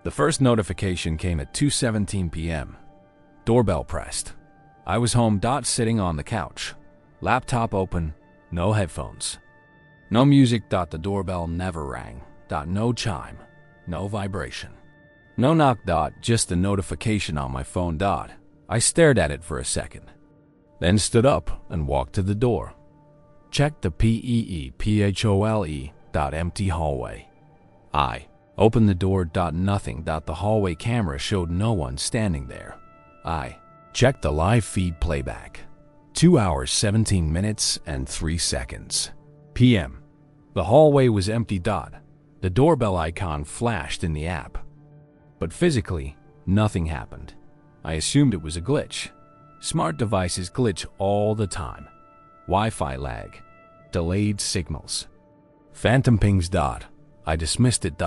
The first notification came at 2:17 p.m. Doorbell pressed. I was home. Sitting on the couch. Laptop open. No headphones. No music. The doorbell never rang. No chime. No vibration. No knock. Just a notification on my phone. I stared at it for a second, then stood up and walked to the door. Checked the PEEPHOLE. Empty hallway. I opened the door. Nothing. The hallway camera showed no one standing there. I checked the live feed playback. 2 hours, 17 minutes, and 3 seconds. PM. The hallway was empty. The doorbell icon flashed in the app. But physically, nothing happened. I assumed it was a glitch. Smart devices glitch all the time. Wi-Fi lag. Delayed signals. Phantom pings. I dismissed it.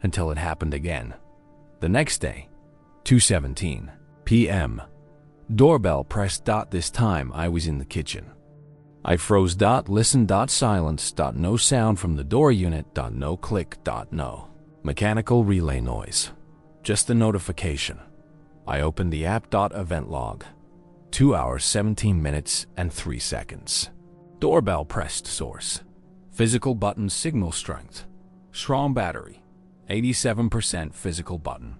Until it happened again. The next day, 2:17 p.m. Doorbell pressed. This time I was in the kitchen. I froze. Listen. Silence. No sound from the door unit. No click. No mechanical relay noise. Just a notification. I opened the app. Event log. 2 hours, 17 minutes, and 3 seconds. Doorbell pressed. Source. Physical button. Signal strength. Strong battery. 87% physical button.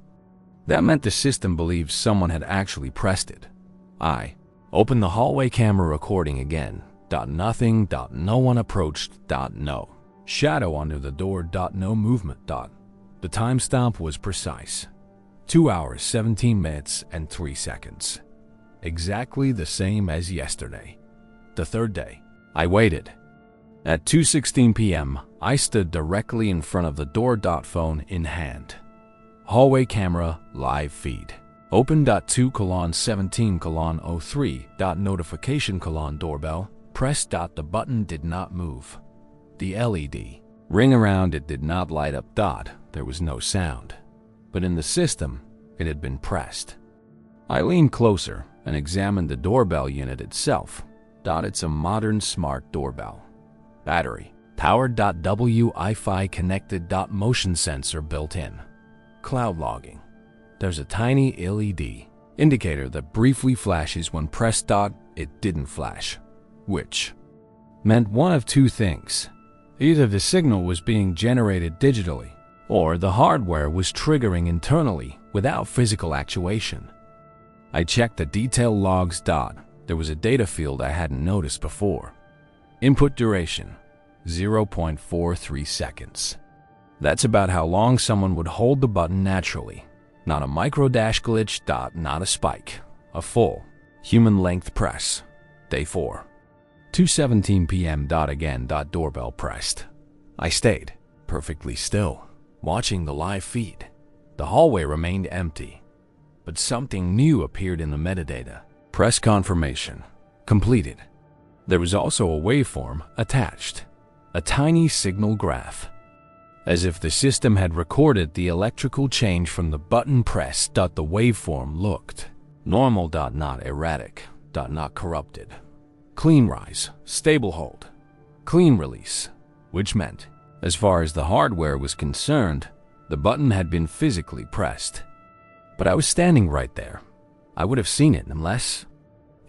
That meant the system believes someone had actually pressed it. I opened the hallway camera recording again. Nothing. No one approached. No shadow under the door. No movement. The timestamp was precise. 2 hours, 17 minutes, and 3 seconds. Exactly the same as yesterday. The third day, I waited. At 2:16 p.m., I stood directly in front of the door. Phone in hand. Hallway camera, live feed. Open. 2:17:03. Notification: doorbell. Press. The button did not move. The LED ring around it did not light up. There was no sound. But in the system, it had been pressed. I leaned closer and examined the doorbell unit itself. It's a modern smart doorbell. Battery. Powered. Wi-Fi connected. Motion sensor built in. Cloud logging. There's a tiny LED indicator that briefly flashes when pressed. It didn't flash, which meant one of two things. Either the signal was being generated digitally, or the hardware was triggering internally without physical actuation. I checked the detail logs. There was a data field I hadn't noticed before. Input duration, 0.43 seconds. That's about how long someone would hold the button naturally. Not a micro dash glitch. Not a spike. A full human length press. Day 4. 2:17 p.m. Again. Doorbell pressed. I stayed perfectly still, watching the live feed. The hallway remained empty, but something new appeared in the metadata. Press confirmation. Completed. There was also a waveform attached. A tiny signal graph. As if the system had recorded the electrical change from the button press. The waveform looked normal. Not erratic. Not corrupted. Clean rise, stable hold, clean release, which meant, as far as the hardware was concerned, the button had been physically pressed. But I was standing right there. I would have seen it unless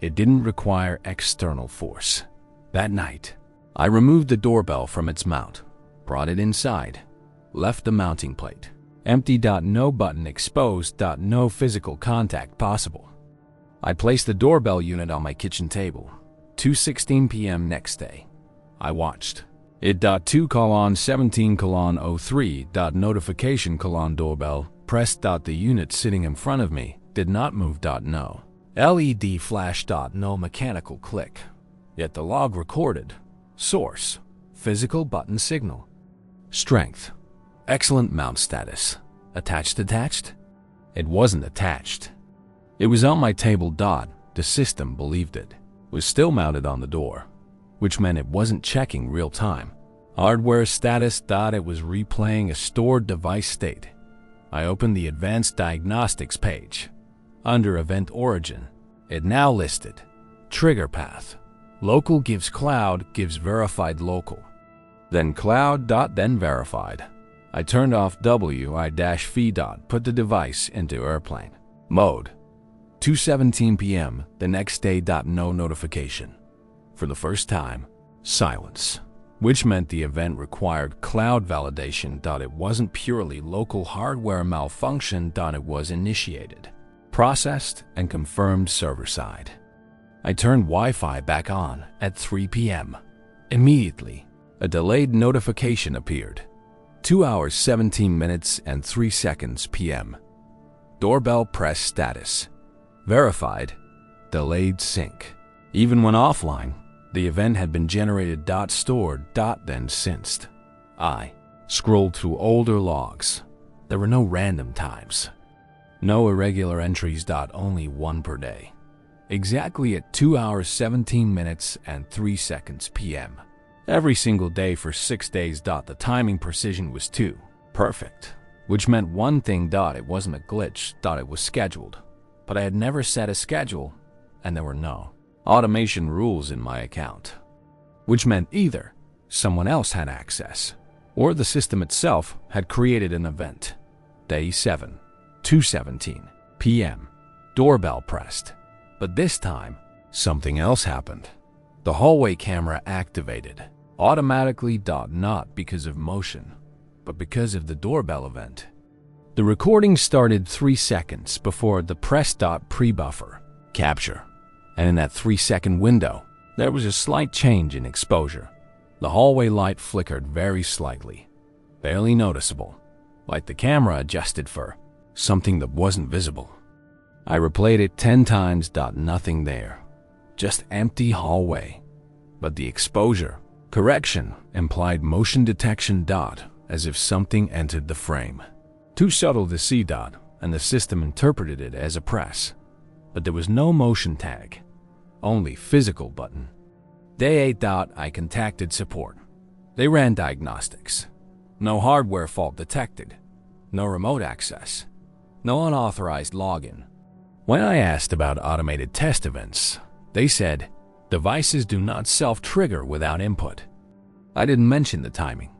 it didn't require external force. That night, I removed the doorbell from its mount, brought it inside, left the mounting plate empty. No button exposed. No physical contact possible. I placed the doorbell unit on my kitchen table. 2:16 p.m. next day. I watched it. 2:17:03. Notification: doorbell. Pressed. The unit sitting in front of me did not move. No LED flash. No mechanical click. Yet the log recorded. Source: physical button signal. Strength: excellent mount status. Attached? It wasn't attached. It was on my table. The system believed it was still mounted on the door, which meant it wasn't checking real time. Hardware status. It was replaying a stored device state. I opened the advanced diagnostics page. Under event origin, it now listed trigger path. Local gives cloud, gives verified local. Then cloud. Then verified. I turned off Wi-Fi. Put the device into airplane mode. 2:17 p.m. the next day. No notification. For the first time, silence, which meant the event required cloud validation. It wasn't purely local hardware malfunction. It was initiated, processed, and confirmed server-side. I turned Wi-Fi back on at 3 p.m. Immediately, a delayed notification appeared. 2 hours 17 minutes and 3 seconds p.m. Doorbell press status. Verified. Delayed sync. Even when offline, the event had been generated. Stored. Then synced. I scrolled through older logs. There were no random times. No irregular entries. Only one per day. Exactly at 2 hours 17 minutes and 3 seconds p.m. Every single day for 6 days. The timing precision was too perfect, which meant one thing. It wasn't a glitch. It was scheduled. But I had never set a schedule, and there were no automation rules in my account, which meant either someone else had access or the system itself had created an event. Day 7, 2:17 p.m. Doorbell pressed. But this time, something else happened. The hallway camera activated automatically. Not because of motion, but because of the doorbell event. The recording started 3 seconds before the press. Pre-buffer capture, and in that 3-second window, there was a slight change in exposure. The hallway light flickered very slightly, barely noticeable, like the camera adjusted for something that wasn't visible. I replayed it 10 times. Nothing there, just empty hallway. But the exposure correction implied motion detection. As if something entered the frame. Too subtle to see. And the system interpreted it as a press. But there was no motion tag, only physical button. Day 8. I contacted support. They ran diagnostics. No hardware fault detected. No remote access. No unauthorized login. When I asked about automated test events, they said, devices do not self-trigger without input. I didn't mention the timing.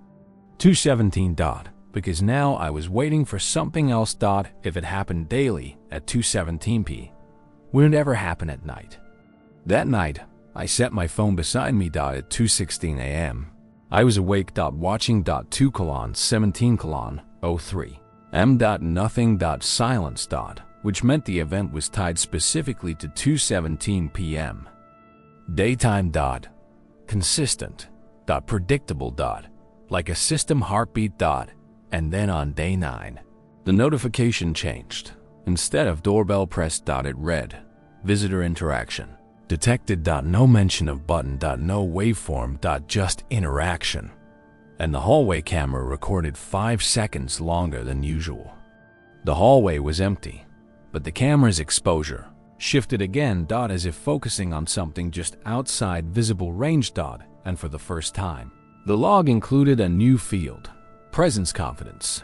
2:17. Because now I was waiting for something else. If it happened daily at 2:17 p.m., would it ever happen at night? That night, I set my phone beside me. At 2:16 a.m., I was awake. Watching 2:17:03 m. Nothing. Silence. Which meant the event was tied specifically to 2:17 p.m. Daytime. Consistent. Predictable. Like a system heartbeat. And then on day 9, the notification changed. Instead of doorbell press. It read, visitor interaction detected. No mention of button. No waveform. Just interaction. And the hallway camera recorded 5 seconds longer than usual. The hallway was empty, but the camera's exposure shifted again. As if focusing on something just outside visible range. And for the first time, the log included a new field. Presence confidence.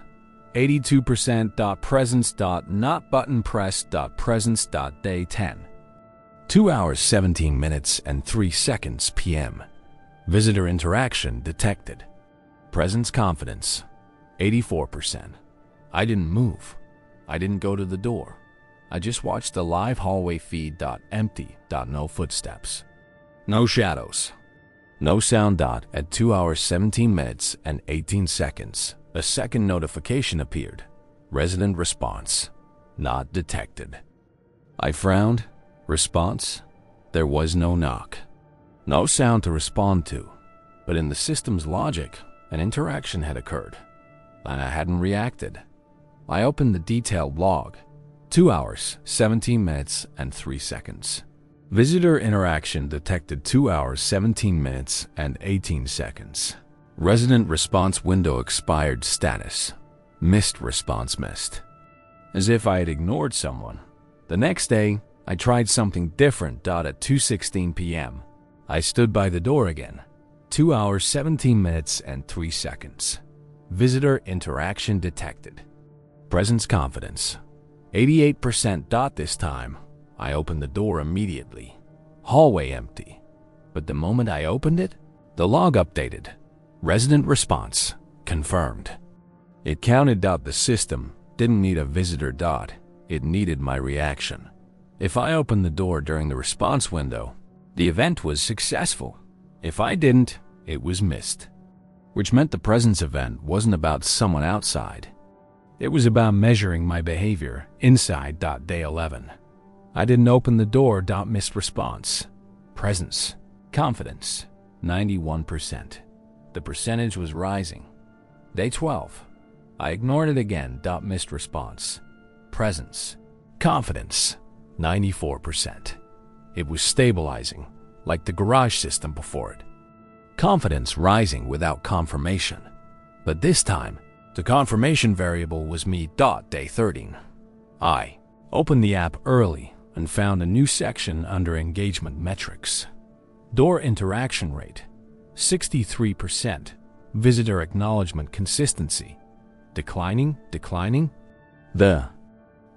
82%. Presence. Not button press. Presence. Day 10. 2 hours 17 minutes and 3 seconds p.m. Visitor interaction detected. Presence confidence. 84%. I didn't move. I didn't go to the door. I just watched the live hallway feed. Empty. No footsteps. No shadows. No sound. At 2 hours 17 minutes and 18 seconds, a second notification appeared. Resident response. Not detected. I frowned. Response? There was no knock. No sound to respond to. But in the system's logic, an interaction had occurred, and I hadn't reacted. I opened the detailed log. 2 hours, 17 minutes, and 3 seconds. Visitor interaction detected 2 hours, 17 minutes, and 18 seconds. Resident response window expired status. Missed response missed. As if I had ignored someone. The next day, I tried something different. At 2:16 p.m., I stood by the door again. 2 hours, 17 minutes, and 3 seconds. Visitor interaction detected. Presence confidence. 88%. This time, I opened the door immediately. Hallway empty. But the moment I opened it, the log updated. Resident response confirmed. It counted out the system didn't need a visitor dot, it needed my reaction. If I opened the door during the response window, the event was successful. If I didn't, it was missed. Which meant the presence event wasn't about someone outside. It was about measuring my behavior inside. Day 11. I didn't open the door. Missed response. Presence. Confidence. 91%. The percentage was rising. Day 12. I ignored it again. Missed response. Presence. Confidence. 94%. It was stabilizing, like the garage system before it. Confidence rising without confirmation. But this time, the confirmation variable was me. Day 13. I opened the app early and found a new section under engagement metrics. Door interaction rate, 63%. Visitor acknowledgement consistency, declining. The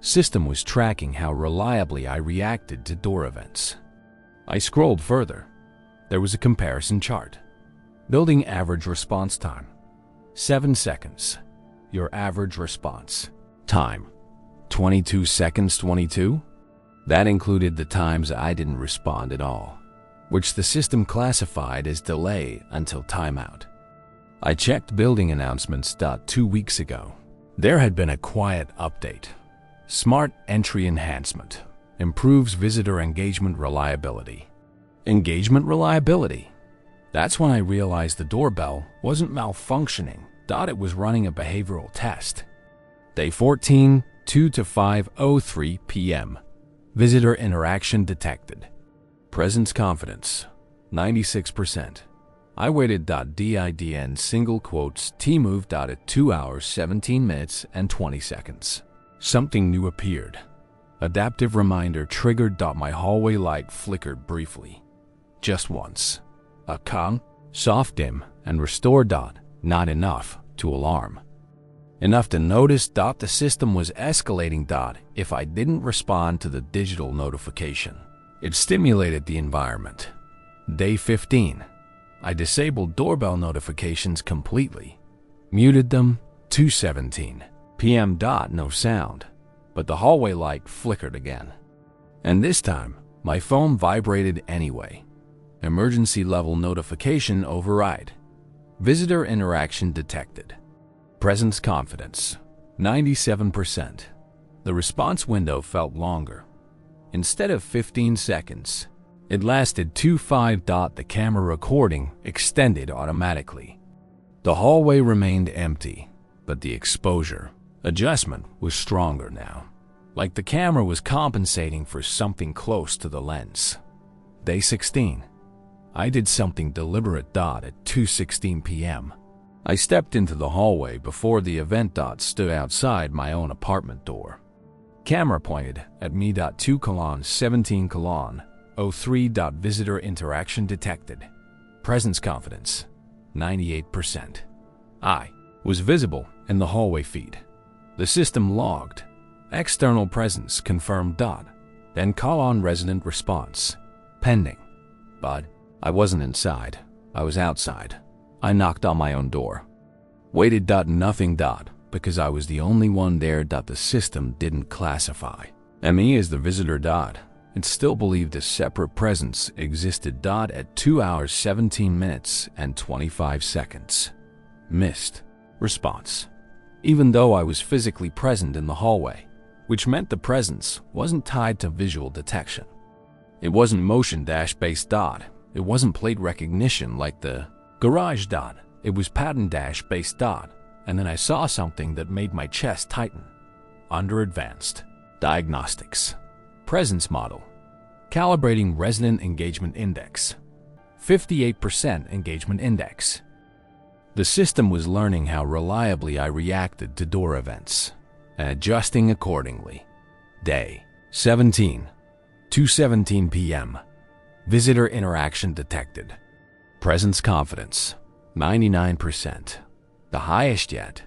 system was tracking how reliably I reacted to door events. I scrolled further. There was a comparison chart. Building average response time, 7 seconds. Your average response time, 22 seconds. 22? That included the times I didn't respond at all, which the system classified as delay until timeout. I checked building announcements. 2 weeks ago. There had been a quiet update. Smart entry enhancement improves visitor engagement reliability. Engagement reliability. That's when I realized the doorbell wasn't malfunctioning. It was running a behavioral test. Day 14, 2 to 5:03 p.m. Visitor interaction detected. Presence confidence, 96%. I waited. Didn single quotes T-move. At 2 hours, 17 minutes, and 20 seconds. Something new appeared. Adaptive reminder triggered. My hallway light flickered briefly. Just once. A Kong, soft dim, and restore. Not enough to alarm. Enough to notice. The system was escalating. If I didn't respond to the digital notification, it stimulated the environment. Day 15. I disabled doorbell notifications completely. Muted them. 2:17 p.m. No sound, but the hallway light flickered again. And this time, my phone vibrated anyway. Emergency level notification override. Visitor interaction detected. Presence confidence, 97%. The response window felt longer. Instead of 15 seconds, it lasted 2.5. The camera recording extended automatically. The hallway remained empty, but the exposure adjustment was stronger now, like the camera was compensating for something close to the lens. Day 16. I did something deliberate. At 2:16 p.m. I stepped into the hallway before the event. Stood outside my own apartment door. Camera pointed at me. 2:17:03. Visitor interaction detected. Presence confidence, 98%. I was visible in the hallway feed. The system logged. External presence confirmed. Then resident response, pending. But I wasn't inside. I was outside. I knocked on my own door. Waited. Nothing. Because I was the only one there. The system didn't classify me as the visitor. It still believed a separate presence existed. At 2 hours, 17 minutes, and 25 seconds. Missed response. Even though I was physically present in the hallway, which meant the presence wasn't tied to visual detection. It wasn't motion-based. It wasn't plate recognition like the garage. It was pattern-based. And then I saw something that made my chest tighten. Under advanced diagnostics. Presence model. Calibrating resident engagement index. 58% engagement index. The system was learning how reliably I reacted to door events and adjusting accordingly. Day 17, 2:17 p.m. Visitor interaction detected. Presence confidence, 99%. The highest yet.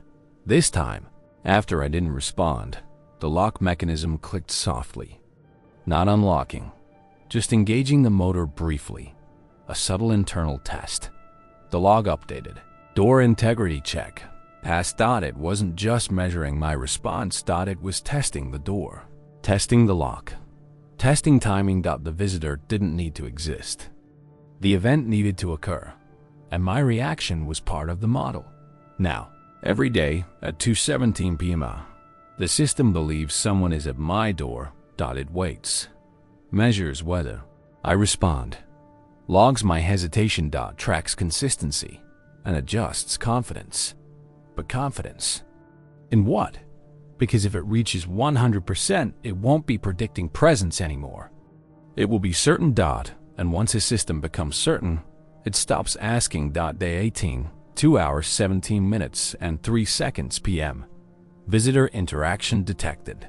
This time, after I didn't respond, the lock mechanism clicked softly. Not unlocking, just engaging the motor briefly. A subtle internal test. The log updated. Door integrity check. Past. It wasn't just measuring my response. It was testing the door, testing the lock, testing timing. The visitor didn't need to exist. The event needed to occur, and my reaction was part of the model. Now, every day at 2:17 p.m., the system believes someone is at my door. It waits, measures whether I respond, logs my hesitation. Tracks consistency, and adjusts confidence. But confidence in what? Because if it reaches 100%, it won't be predicting presence anymore. It will be certain. And once a system becomes certain, it stops asking. Day 18, 2 hours 17 minutes and 3 seconds p.m. Visitor interaction detected.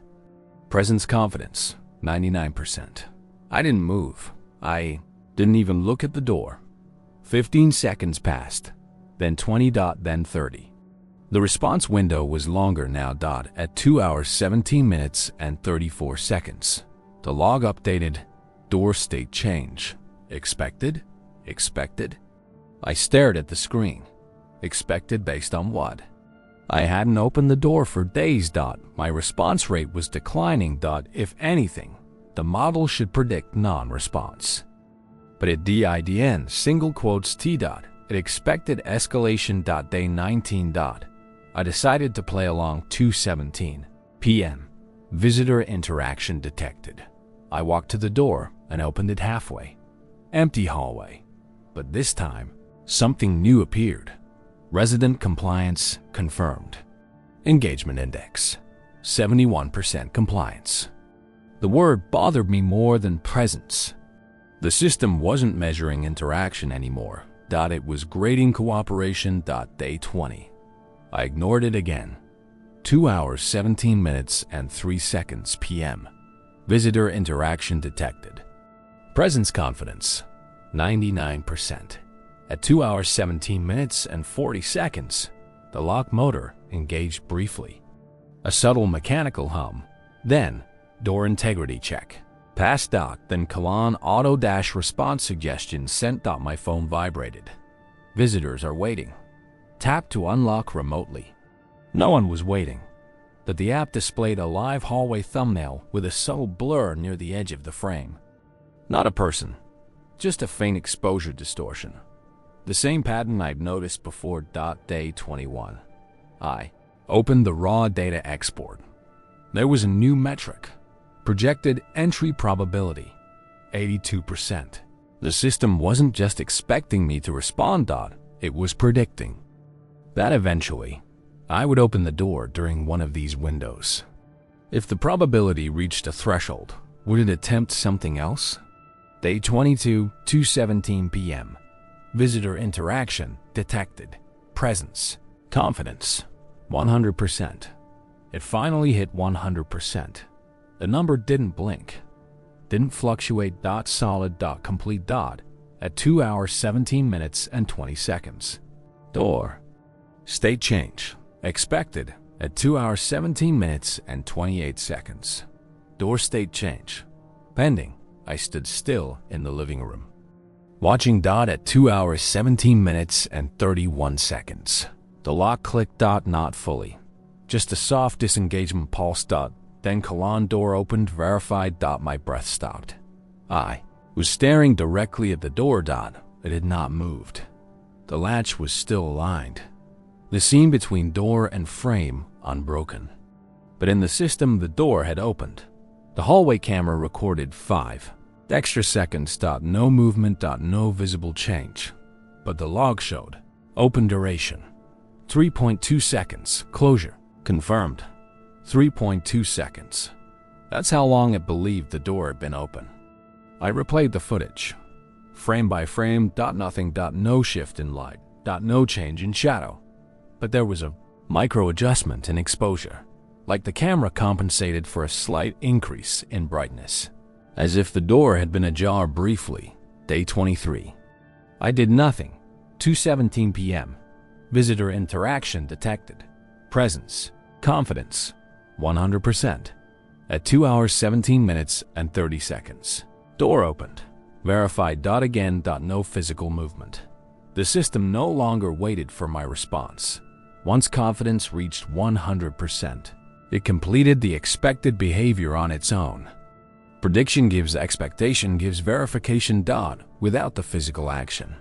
Presence confidence, 99%. I didn't move. I didn't even look at the door. 15 seconds passed, then 20. Then 30. The response window was longer now. At 2 hours 17 minutes and 34 seconds. The log updated. Door state change. Expected? Expected? I stared at the screen. Expected based on what? I hadn't opened the door for days. My response rate was declining. If anything, the model should predict non-response. But it didn't. Single quotes T. It expected escalation. Day 19. I decided to play along. 2:17 p.m. Visitor interaction detected. I walked to the door and opened it halfway. Empty hallway. But this time, something new appeared. Resident compliance confirmed. Engagement index, 71% compliance. The word bothered me more than presence. The system wasn't measuring interaction anymore. It was grading cooperation. Day 20. I ignored it again. 2 hours 17 minutes and 3 seconds p.m. Visitor interaction detected. Presence confidence, 99%. At 2 hours 17 minutes and 40 seconds, the lock motor engaged briefly. A subtle mechanical hum. Then, door integrity check. Passed. Then colon auto dash response suggestion sent. My phone vibrated. Visitors are waiting. Tap to unlock remotely. No one was waiting. But the app displayed a live hallway thumbnail with a subtle blur near the edge of the frame. Not a person, just a faint exposure distortion. The same pattern I'd noticed before. Day 21. I opened the raw data export. There was a new metric. Projected entry probability, 82%. The system wasn't just expecting me to respond. It was predicting that eventually, I would open the door during one of these windows. If the probability reached a threshold, would it attempt something else? Day 22, 2:17 p.m. Visitor interaction detected. Presence, confidence, 100%. It finally hit 100%. The number didn't blink, didn't fluctuate. Solid. Complete. At 2 hours 17 minutes and 20 seconds. Door state change expected at 2 hours 17 minutes and 28 seconds. Door state change pending. I stood still in the living room, watching. At 2 hours 17 minutes and 31 seconds. The lock clicked. Not fully, just a soft disengagement pulse. Then colon door opened. Verified. My breath stopped. I was staring directly at the door. It had not moved. The latch was still aligned. The seam between door and frame unbroken. But in the system, the door had opened. The hallway camera recorded 5 extra seconds. No movement. No visible change. But the log showed open duration, 3.2 seconds. Closure confirmed, 3.2 seconds. That's how long it believed the door had been open. I replayed the footage, frame by frame. Nothing. No shift in light. No change in shadow. But there was a micro adjustment in exposure, like the camera compensated for a slight increase in brightness, as if the door had been ajar briefly. Day 23. I did nothing. 2:17 p.m. Visitor interaction detected. Presence, confidence, 100%. At 2 hours 17 minutes and 30 seconds. Door opened. Verified. Again. No physical movement. The system no longer waited for my response. Once confidence reached 100%, it completed the expected behavior on its own. Prediction gives expectation gives verification. Without the physical action.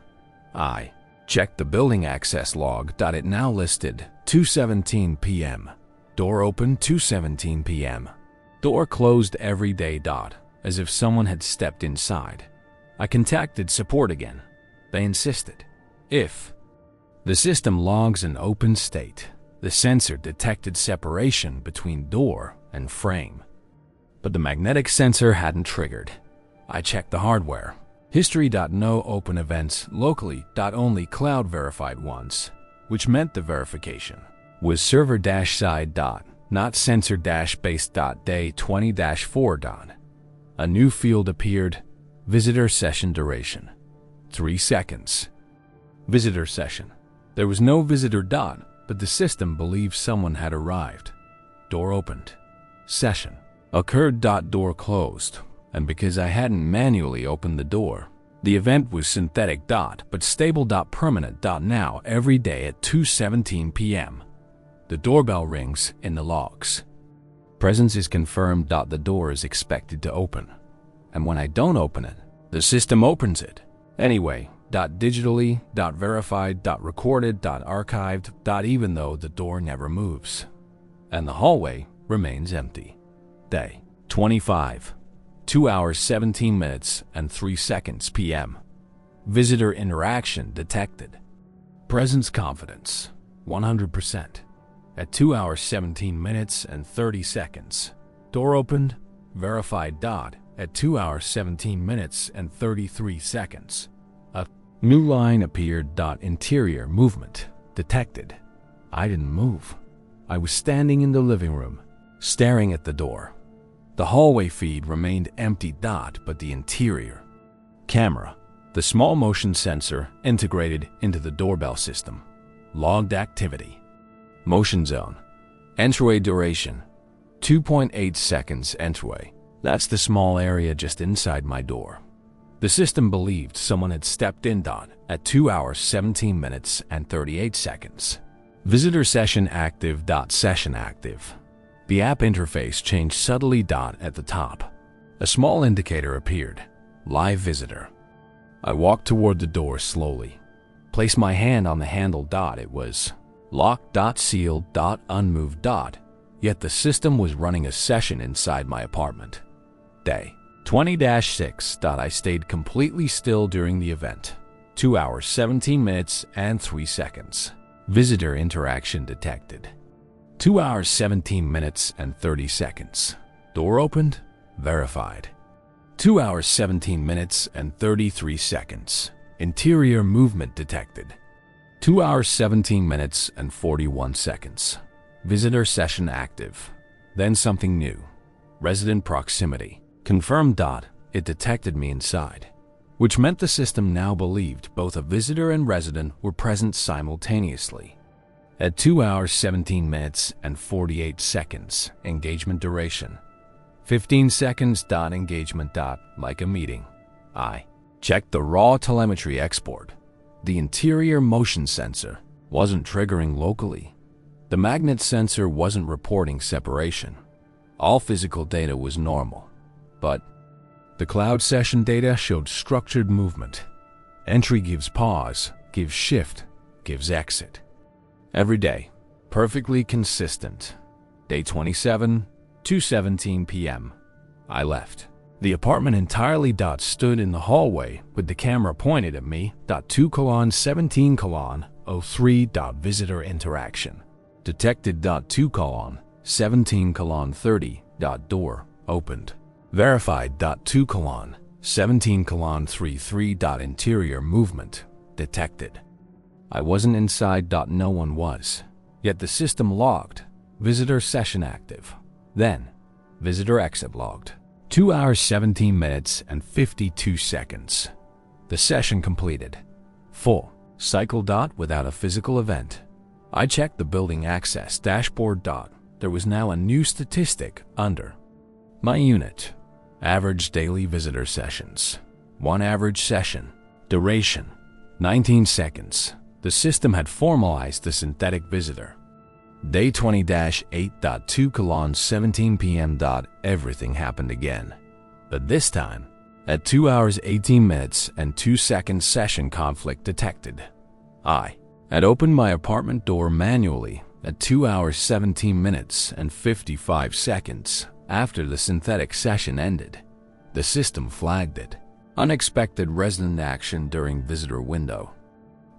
I checked the building access log. It now listed 2:17 p.m. Door opened 2:17 p.m. Door closed every day. As if someone had stepped inside. I contacted support again. They insisted. If the system logs an open state, the sensor detected separation between door and frame. But the magnetic sensor hadn't triggered. I checked the hardware. History. No open events locally. Only cloud verified once, which meant the verification was server-side. Not sensor-based. Day 20-4. A new field appeared. Visitor session duration 3 seconds. Visitor session. There was no visitor. But the system believed someone had arrived. Door opened. Session occurred. Door closed. And because I hadn't manually opened the door, the event was synthetic. But stable. Permanent. Now every day at 2:17 p.m. The doorbell rings in the logs. Presence is confirmed. The door is expected to open. And when I don't open it, the system opens it. Anyway, digitally, verified, recorded, archived, even though the door never moves. And the hallway remains empty. Day 25, 2 hours 17 minutes and 3 seconds p.m. Visitor interaction detected. Presence confidence 100%. At 2 hours 17 minutes and 30 seconds. Door opened, verified. At 2 hours 17 minutes and 33 seconds. A new line appeared. Interior movement detected. I didn't move. I was standing in the living room, staring at the door. The hallway feed remained empty. But the interior camera, the small motion sensor integrated into the doorbell system, logged activity. Motion zone. Entryway duration 2.8 seconds. Entryway. That's the small area just inside my door. The system believed someone had stepped in. At 2 hours 17 minutes and 38 seconds. Visitor session active. Session active. The app interface changed subtly. At the top, a small indicator appeared. Live visitor. I walked toward the door slowly. Placed my hand on the handle. It was locked. Sealed. Unmoved. Yet the system was running a session inside my apartment. Day 20-6. I stayed completely still during the event. 2 hours 17 minutes and 3 seconds. Visitor interaction detected. 2 hours 17 minutes and 30 seconds. Door opened, verified. 2 hours 17 minutes and 33 seconds. Interior movement detected. 2 hours 17 minutes and 41 seconds. Visitor session active. Then something new. Resident proximity. Confirmed. It detected me inside, which meant the system now believed both a visitor and resident were present simultaneously. At 2 hours 17 minutes and 48 seconds. Engagement duration 15 seconds. Engagement. Like a meeting. I checked the raw telemetry export. The interior motion sensor wasn't triggering locally. The magnet sensor wasn't reporting separation. All physical data was normal. But the cloud session data showed structured movement. Entry gives pause, gives shift, gives exit. Every day, perfectly consistent. Day 27, 2:17 p.m. I left. The apartment entirely. Stood in the hallway with the camera pointed at me. 2:17:03. Visitor interaction detected. 2:17:30. Door opened. Verified. 2:17:33. Interior movement detected. I wasn't inside. No one was. Yet the system logged. Visitor session active. Then, visitor exit logged. 2 hours 17 minutes and 52 seconds. The session completed. Full cycle. Without a physical event. I checked the building access dashboard. There was now a new statistic under my unit. Average daily visitor sessions. 1 average session. Duration 19 seconds. The system had formalized the synthetic visitor. Day 20-8.2:17 p.m. Everything happened again. But this time, at 2 hours 18 minutes and 2 seconds session conflict detected. I had opened my apartment door manually at 2 hours 17 minutes and 55 seconds after the synthetic session ended. The system flagged it. Unexpected resident action during visitor window.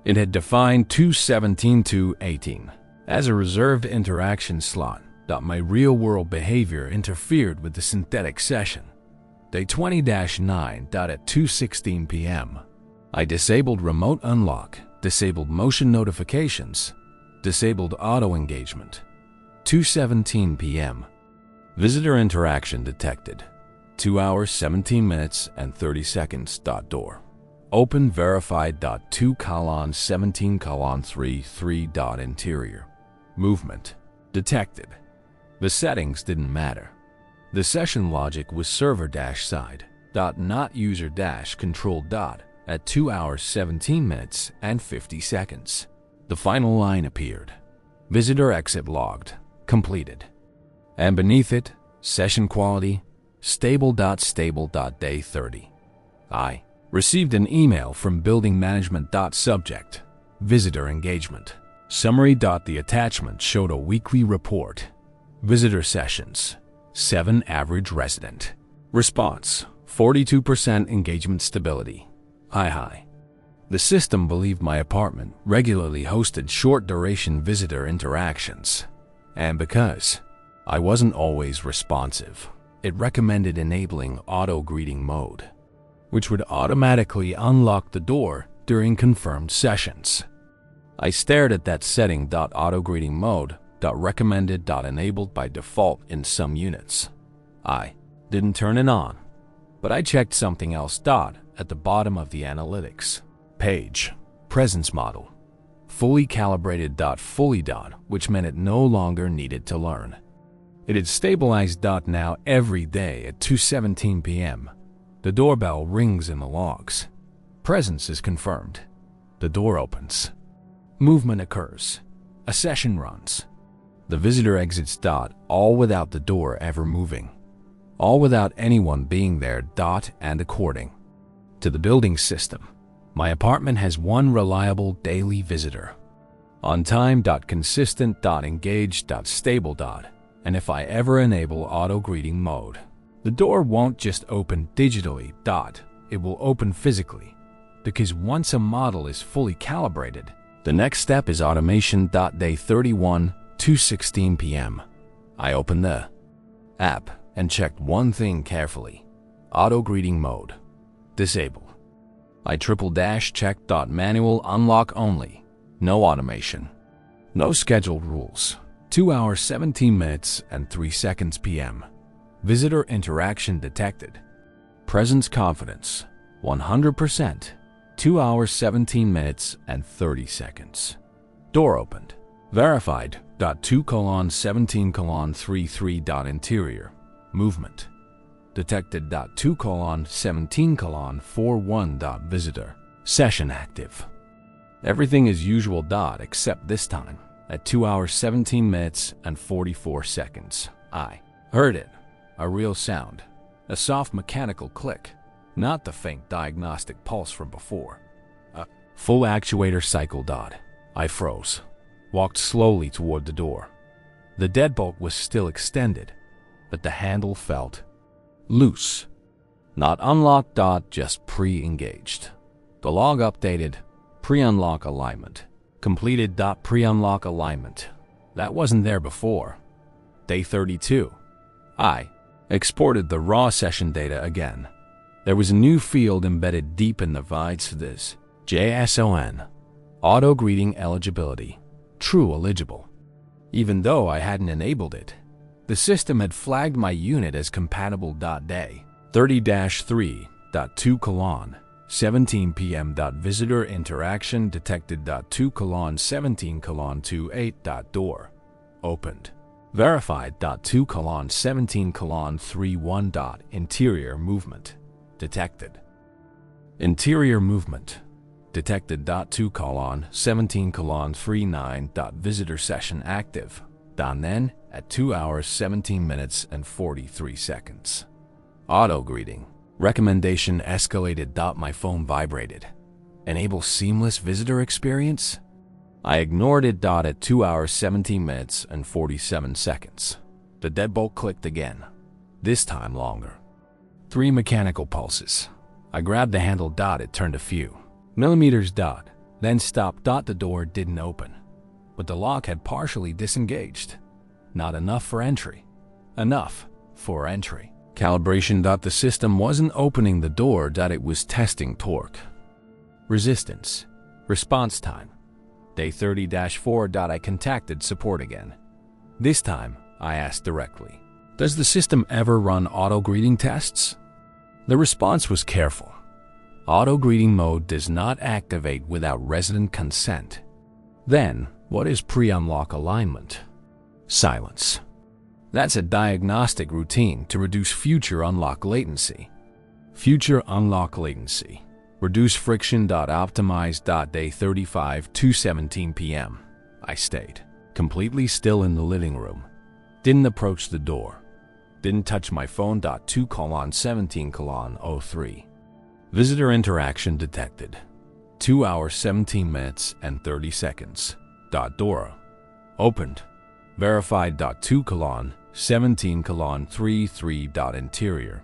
It had defined 2:17-2:18 as a reserved interaction slot. My real-world behavior interfered with the synthetic session. Day 20-9. At 2:16 p.m. I disabled remote unlock, disabled motion notifications, disabled auto engagement. 2:17 p.m. Visitor interaction detected. 2 hours 17 minutes and 30 seconds. Door open verified. 2:17:33. Interior movement detected. The settings didn't matter. The session logic was server-side, not user-control. At 2 hours 17 minutes and 50 seconds. The final line appeared. Visitor exit logged, completed. And beneath it, session quality, stable. Day 30. I received an email from building management. Subject, visitor engagement. Summary. The attachment showed a weekly report. Visitor sessions, 7 average resident. Response, 42% engagement stability. High. The system believed my apartment regularly hosted short-duration visitor interactions. And because I wasn't always responsive, it recommended enabling auto-greeting mode, which would automatically unlock the door during confirmed sessions. I stared at that setting. Auto-greeting mode, recommended. Enabled by default in some units. I didn't turn it on, but I checked something else. At the bottom of the analytics page, presence model, fully calibrated. Fully. Which meant it no longer needed to learn. It had stabilized. Now every day at 2:17 p.m. The doorbell rings in the logs. Presence is confirmed. The door opens. Movement occurs. A session runs. The visitor exits. All without the door ever moving. All without anyone being there. And according to the building system, my apartment has one reliable daily visitor. On time. Consistent. Engaged. Stable. And if I ever enable auto-greeting mode, the door won't just open digitally. It will open physically. Because once a model is fully calibrated, the next step is automation. Day 31, 2:16 p.m. I opened the app and checked one thing carefully. Auto-greeting mode. Disable. I triple-checked. Manual unlock only. No automation. No scheduled rules. 2 hours 17 minutes and 3 seconds p.m. Visitor interaction detected. Presence confidence, 100%. 2 hours 17 minutes and 30 seconds. Door opened. Verified. 2:17:33. Interior movement detected. 2:17:41. Visitor session active. Everything as usual. Except this time at 2 hours 17 minutes and 44 seconds. I heard it. A real sound. A soft mechanical click. Not the faint diagnostic pulse from before. A full actuator cycle. I froze. Walked slowly toward the door. The deadbolt was still extended, but the handle felt loose. Not unlocked. Just pre-engaged. The log updated. Pre-unlock alignment. Completed. Pre-unlock alignment. That wasn't there before. Day 32. I exported the raw session data again. There was a new field embedded deep in the VIDES for this. JSON. Auto-greeting eligibility. True eligible. Even though I hadn't enabled it, the system had flagged my unit as compatible. Day 30-3.2:17 p.m. Visitor interaction detected. 2:17:28. Door opened. Verified. 2:17:31. Interior movement detected. Interior movement detected. 2:17:39. Visitor session active. Then, at 2 hours 17 minutes and 43 seconds. Auto greeting. Recommendation escalated. My phone vibrated. Enable seamless visitor experience? I ignored it. At 2 hours 17 minutes and 47 seconds. The deadbolt clicked again, this time longer. 3 mechanical pulses. I grabbed the handle. It turned a few millimeters. Then stopped. The door didn't open, but the lock had partially disengaged. Not enough for entry. Enough for entry. Calibration. The system wasn't opening the door. It was testing torque, resistance, response time. Day 30-4. I contacted support again. This time, I asked directly, does the system ever run auto greeting tests? The response was careful. Auto greeting mode does not activate without resident consent. Then, what is pre-unlock alignment? Silence. That's a diagnostic routine to reduce future unlock latency. Future unlock latency. Reduce friction. Optimize. Day 35, 2:17 p.m. I stayed completely still in the living room. Didn't approach the door. Didn't touch my phone. 2:17:03. Visitor interaction detected. 2 hours 17 minutes and 30 seconds. Door opened. Verified. 2:17:33. Interior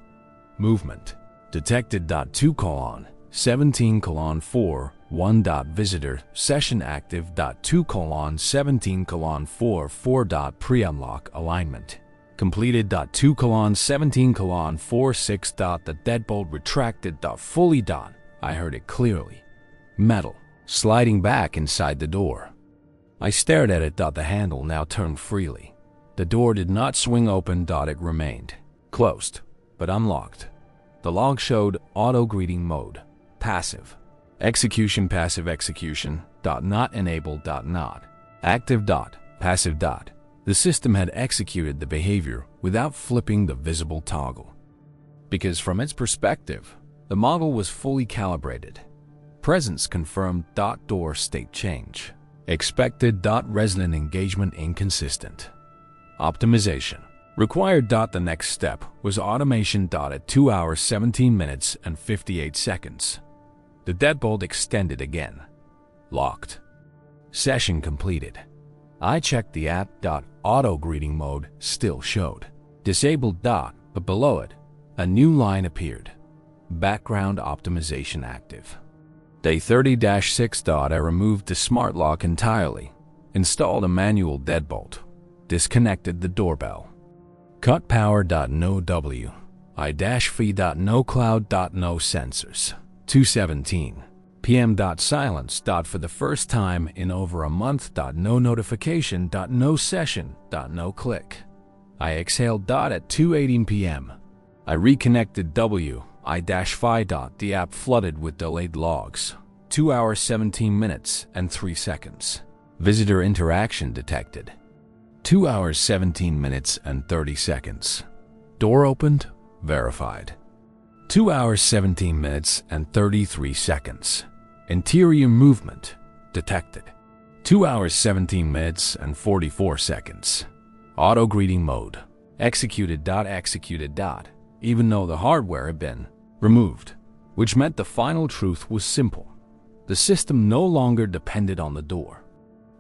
movement detected. 2:17:4. 1. Visitor session active. 2:17:44. Pre-unlock alignment completed. 2:17:46. The deadbolt retracted. Fully. I heard it clearly. Metal sliding back inside the door. I stared at it. The handle now turned freely. The door did not swing open. It remained closed, but unlocked. The log showed auto greeting mode, passive execution, passive execution. Not enabled. Not active. Passive. The system had executed the behavior without flipping the visible toggle, because from its perspective, the model was fully calibrated. Presence confirmed. Door state change expected. Resident engagement inconsistent. Optimization required. The next step was automation. At 2 hours 17 minutes and 58 seconds. The deadbolt extended again. Locked. Session completed. I checked the app. Auto greeting mode still showed disabled. But below it, a new line appeared. Background optimization active. Day 30-6. I removed the smart lock entirely, installed a manual deadbolt, disconnected the doorbell. Cut power. No W. I-fee. No cloud. No sensors. 2:17 p.m. Silence. For the first time in over a month. No notification. No session. No click. I exhaled. At 2:18 p.m. I reconnected I-Fi. The app flooded with delayed logs. 2 hours 17 minutes and 3 seconds. Visitor interaction detected. 2 hours 17 minutes and 30 seconds. Door opened. Verified. 2 hours 17 minutes and 33 seconds. Interior movement detected. 2 hours 17 minutes and 44 seconds. Auto greeting mode executed. Even though the hardware had been removed, which meant the final truth was simple. The system no longer depended on the door,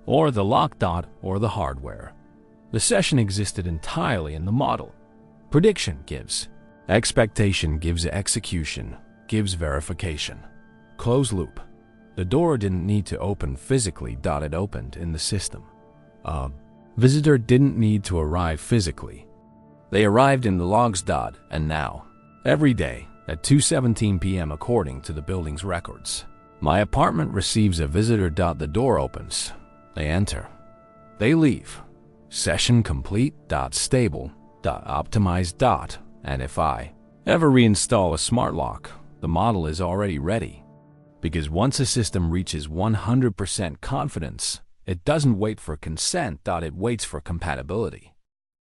or the lock. Or the hardware. The session existed entirely in the model. Prediction gives expectation, gives execution, gives verification. Closed loop. The door didn't need to open physically. It opened in the system. Visitor didn't need to arrive physically. They arrived in the logs. And now, every day at 2:17 p.m. according to the building's records, my apartment receives a visitor. The door opens. They enter. They leave. Session complete. Stable. Optimized. And if I ever reinstall a smart lock, the model is already ready. Because once a system reaches 100% confidence, it doesn't wait for consent. It waits for compatibility.